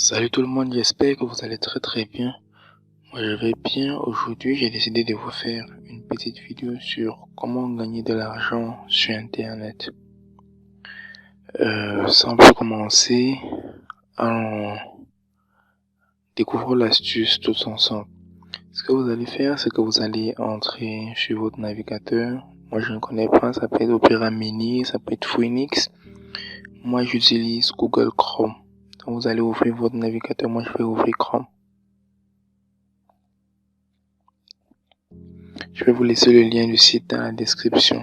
Salut tout le monde, j'espère que vous allez très bien. Moi je vais bien. Aujourd'hui j'ai décidé de vous faire une petite vidéo sur comment gagner de l'argent sur internet. Sans plus commencer, allons découvrir l'astuce tous ensemble. Ce que vous allez faire, c'est que vous allez entrer sur votre navigateur. Moi je ne connais pas, ça peut être Opera Mini, ça peut être Phoenix. Moi j'utilise Google Chrome. Donc vous allez ouvrir votre navigateur, moi je vais ouvrir Chrome. Je vais vous laisser le lien du site dans la description.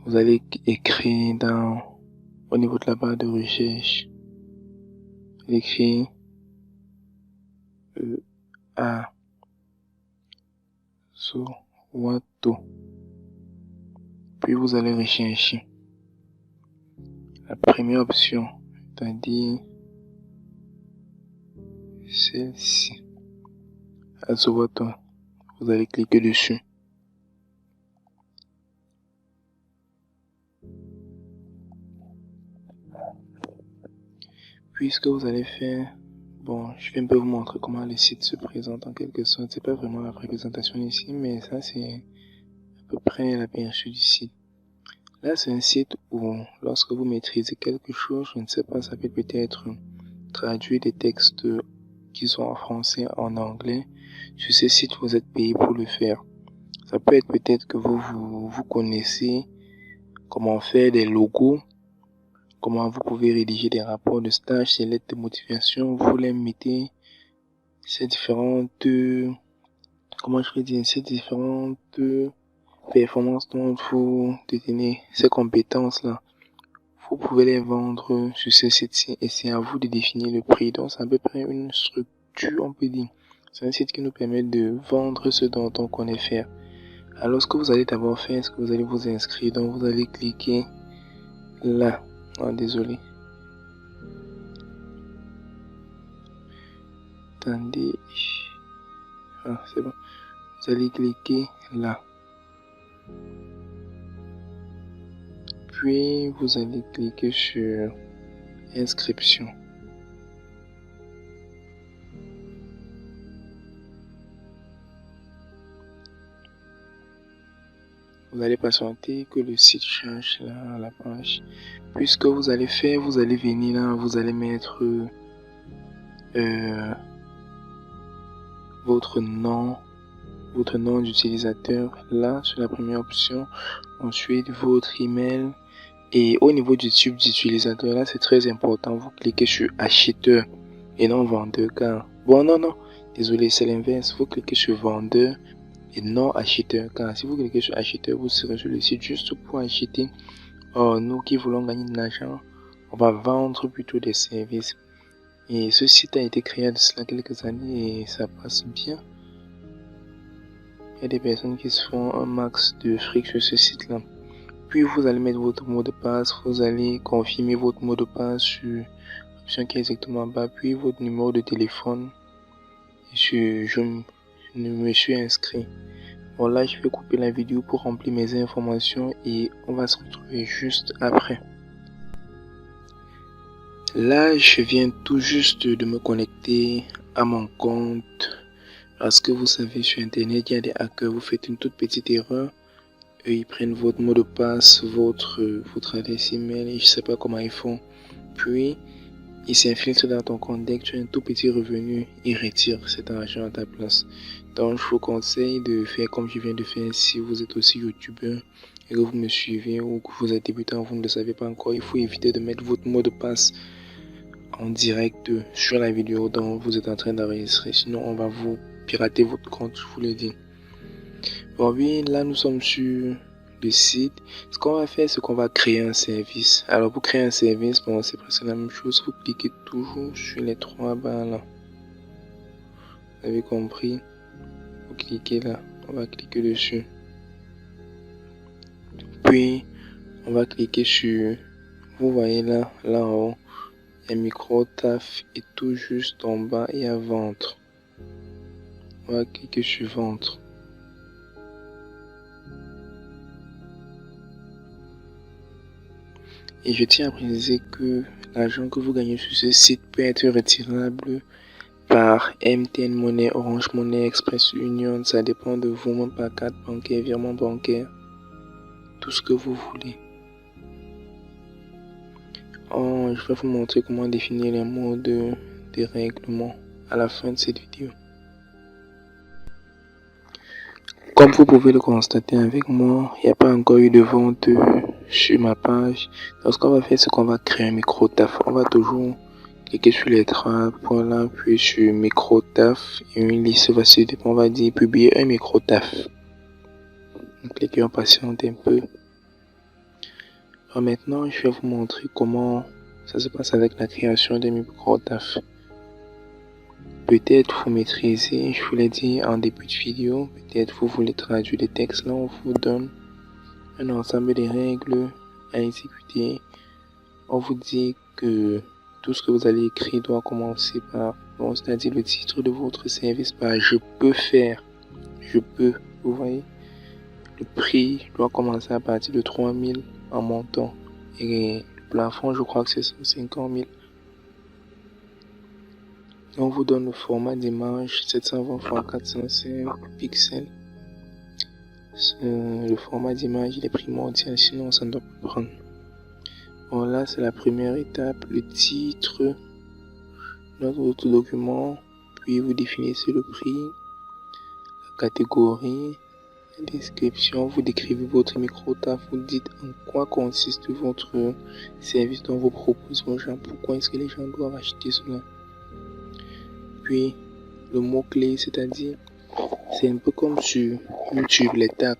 Vous allez écrire au niveau de la barre de recherche, écrire Sowato. Puis vous allez rechercher la première option, c'est-à-dire celle-ci, Sowato. Vous allez cliquer dessus. Puis ce que vous allez faire, je vais un peu vous montrer comment le site se présente en quelque sorte. C'est pas vraiment la présentation ici, mais ça c'est à peu près l'aperçu du site. Là, c'est un site où, lorsque vous maîtrisez quelque chose, je ne sais pas, ça peut peut-être traduire des textes qui sont en français, en anglais. Sur ce site, vous êtes payé pour le faire. Ça peut être peut-être que vous connaissez comment faire des logos, comment vous pouvez rédiger des rapports de stage, des lettres de motivation. Vous les mettez, ces différentes, ces différentes performances dont vous détenez ces compétences-là. Vous pouvez les vendre sur ce site-ci et c'est à vous de définir le prix. Donc c'est à peu près une structure, on peut dire. C'est un site qui nous permet de vendre ce dont on connaît faire. Alors ce que vous allez d'abord faire, c'est que vous allez vous inscrire. Donc vous allez cliquer là. Oh, désolé. Attendez. Ah, c'est bon. Vous allez cliquer là. Puis vous allez cliquer sur inscription. Vous allez patienter que le site change la page. Puis ce que vous allez faire, vous allez venir là, vous allez mettre votre nom d'utilisateur là sur la première option. Ensuite votre email. Et au niveau du type d'utilisateur, là c'est très important, vous cliquez sur acheteur et non vendeur, car non, désolé, c'est l'inverse, vous cliquez sur vendeur et non acheteur, car si vous cliquez sur acheteur, vous serez sur le site juste pour acheter. Or nous qui voulons gagner de l'argent, on va vendre plutôt des services. Et ce site a été créé il y a cela quelques années et ça passe bien. Il y a des personnes qui se font un max de fric sur ce site là. Puis vous allez mettre votre mot de passe, vous allez confirmer votre mot de passe sur l'option qui est exactement en bas, puis votre numéro de téléphone. Et je me suis inscrit. Bon là je vais couper la vidéo pour remplir mes informations et on va se retrouver juste après. Là je viens tout juste de me connecter à mon compte. Parce que vous savez sur internet il y a des hackers, vous faites une toute petite erreur. Eux, ils prennent votre mot de passe, votre adresse email, et je sais pas comment ils font. Puis, ils s'infiltrent dans ton compte. Dès que tu as un tout petit revenu, ils retirent cet argent à ta place. Donc, je vous conseille de faire comme je viens de faire. Si vous êtes aussi youtubeur et que vous me suivez ou que vous êtes débutant, vous ne le savez pas encore, il faut éviter de mettre votre mot de passe en direct sur la vidéo dont vous êtes en train d'enregistrer. Sinon, on va vous pirater votre compte, je vous le dis. Bon oui, là nous sommes sur le site. Ce qu'on va faire, c'est qu'on va créer un service. Alors pour créer un service, c'est presque la même chose. Vous cliquez toujours sur les trois barres là. Vous avez compris? Vous cliquez là. On va cliquer dessus. Puis on va cliquer sur, vous voyez là en haut, il y a micro taf et tout juste en bas il y a ventre. On va cliquer sur ventre. Et je tiens à préciser que L'argent que vous gagnez sur ce site peut être retirable par MTN Money, Orange Money, Express Union, ça dépend de vous, même par carte bancaire, virement bancaire, tout ce que vous voulez. Je vais vous montrer comment définir les mots de règlement à la fin de cette vidéo. Comme vous pouvez le constater avec moi, il n'y a pas encore eu de vente sur ma page. Donc ce qu'on va faire, c'est qu'on va créer un micro-taf. On va toujours cliquer sur les trois points là, puis sur micro-taf et une liste va se déposer. On va dire publier un micro-taf. Cliquez, on patiente un peu. Alors maintenant, je vais vous montrer comment ça se passe avec la création de micro-taf. Peut-être vous maîtrisez, je vous l'ai dit en début de vidéo, peut-être vous voulez traduire les textes. Là, on vous donne un ensemble de règles à exécuter. On vous dit que tout ce que vous allez écrire doit commencer par, c'est-à-dire le titre de votre service par je peux faire, je peux, vous voyez. Le prix doit commencer à partir de 3000 en montant et le plafond, je crois que c'est 150 000. On vous donne le format d'image 720 x 405 pixels. Le format d'image il est primordial, sinon ça ne doit pas prendre. Bon, là c'est la première étape, le titre, notre document, puis vous définissez le prix, la catégorie, la description, vous décrivez votre micro-taf, vous dites en quoi consiste votre service dont vous proposez aux gens, pourquoi est-ce que les gens doivent acheter cela. Puis le mot-clé, c'est-à-dire, c'est un peu comme sur YouTube, les tags.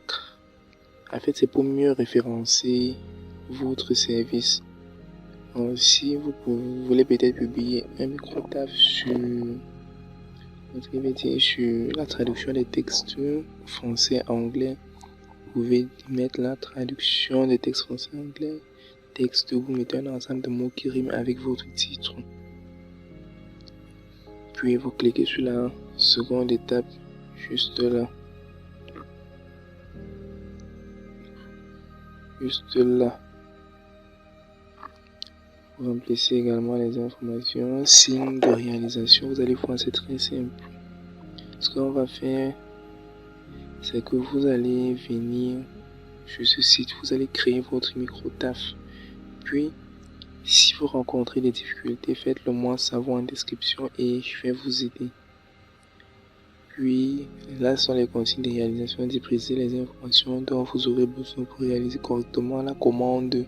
En fait, c'est pour mieux référencer votre service. Donc, si vous voulez peut-être publier un micro-taf sur la traduction des textes français-anglais, vous pouvez mettre la traduction des textes français-anglais. Texte, vous mettez un ensemble de mots qui riment avec votre titre. Puis vous cliquez sur la seconde étape, juste là. Juste là. Vous remplissez également les informations. Signe de réalisation, vous allez voir, c'est très simple. Ce qu'on va faire, c'est que vous allez venir sur ce site, vous allez créer votre micro-taf. Puis, si vous rencontrez des difficultés, faites-le moi savoir en description et je vais vous aider. Puis, là sont les consignes de réalisation, d'y préciser les informations dont vous aurez besoin pour réaliser correctement la commande.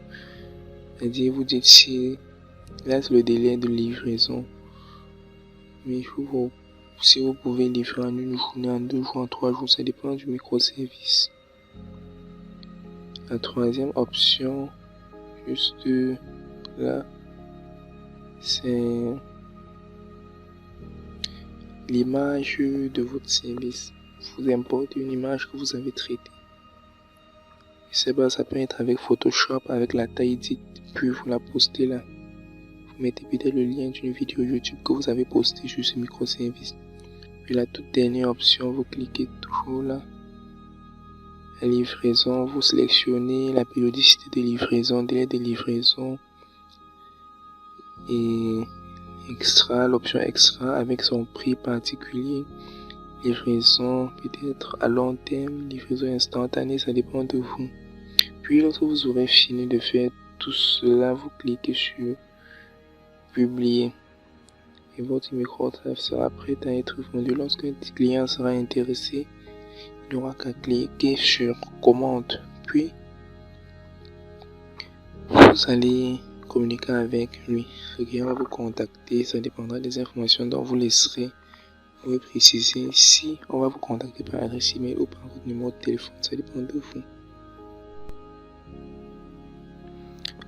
C'est-à-dire, vous dites si, là c'est le délai de livraison. Mais si vous pouvez livrer en une journée, en 2 jours, en 3 jours, ça dépend du microservice. La troisième option, juste là, c'est l'image de votre service. Vous importez une image que vous avez traitée. Ça peut être avec Photoshop, avec la taille dite, puis vous la postez là. Vous mettez peut-être le lien d'une vidéo YouTube que vous avez postée sur ce microservice. Puis la toute dernière option, vous cliquez toujours là. La livraison, vous sélectionnez la périodicité de livraison, délai de livraison et extra, l'option extra avec son prix particulier. Livraison peut-être à long terme, livraison instantanée, ça dépend de vous. Puis lorsque vous aurez fini de faire tout cela, vous cliquez sur publier et votre micro-taf sera prêt à être vendu. Lorsqu'un client sera intéressé, il n'aura qu'à cliquer sur commande. Puis vous allez communiquer avec lui. Le client va vous contacter, ça dépendra des informations dont vous laisserez. Vous pouvez préciser si on va vous contacter par adresse email ou par votre numéro de téléphone, ça dépend de vous.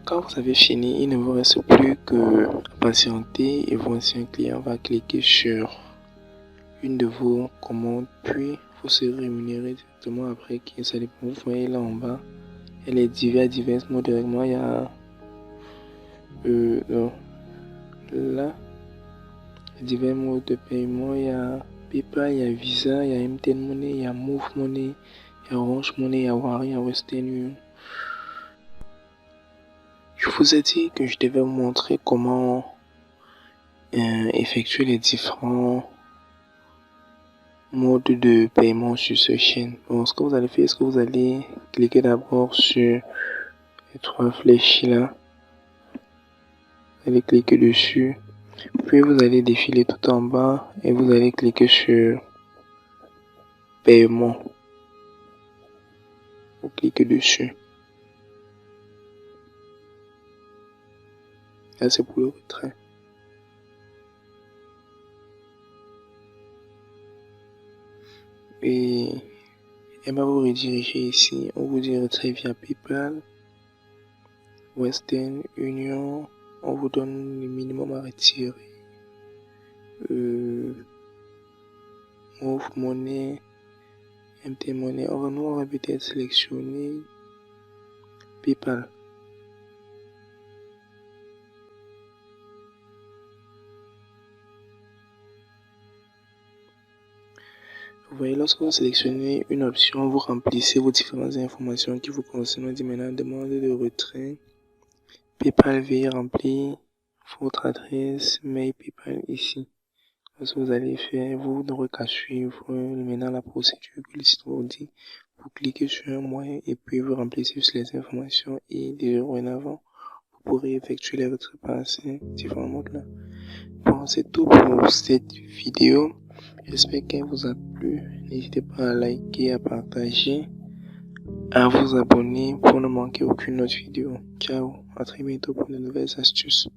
Quand vous avez fini, il ne vous reste plus que patienter et voir si un client va cliquer sur une de vos commandes, puis vous serez rémunéré directement après. Ça dépend. Vous voyez là en bas, il y a divers modes de règlement. Il y a là divers modes de paiement. Il y a PayPal, il y a Visa, il y a MTN Money, il y a Move Money, il y a Orange Money, il y a Wari, il y a Western Union. Je Je vous ai dit que je devais vous montrer comment effectuer les différents modes de paiement sur ce chaîne. Bon, ce que vous allez faire, c'est que vous allez cliquer d'abord sur les trois flèches là. Vous allez cliquer dessus. Puis vous allez défiler tout en bas et vous allez cliquer sur paiement. Vous cliquez dessus. Là, c'est pour le retrait. Et elle va vous rediriger ici. On vous dit retrait via PayPal, Western Union. On vous donne le minimum à retirer. Move Money, MT Money. Nous, on va peut-être sélectionner PayPal. Vous voyez, lorsque vous sélectionnez une option, vous remplissez vos différentes informations qui vous concernent. On dit maintenant demande de retrait. PayPal, veuillez remplir votre adresse mail PayPal ici. Ce que vous allez faire, vous n'aurez qu'à suivre maintenant la procédure que le site vous dit. Vous cliquez sur un moyen et puis vous remplissez les informations et dorénavant, vous pourrez effectuer les retraits par ces différents modes-là. Bon, c'est tout pour cette vidéo. J'espère qu'elle vous a plu. N'hésitez pas à liker, à partager, à vous abonner pour ne manquer aucune autre vidéo. Ciao, à très bientôt pour de nouvelles astuces.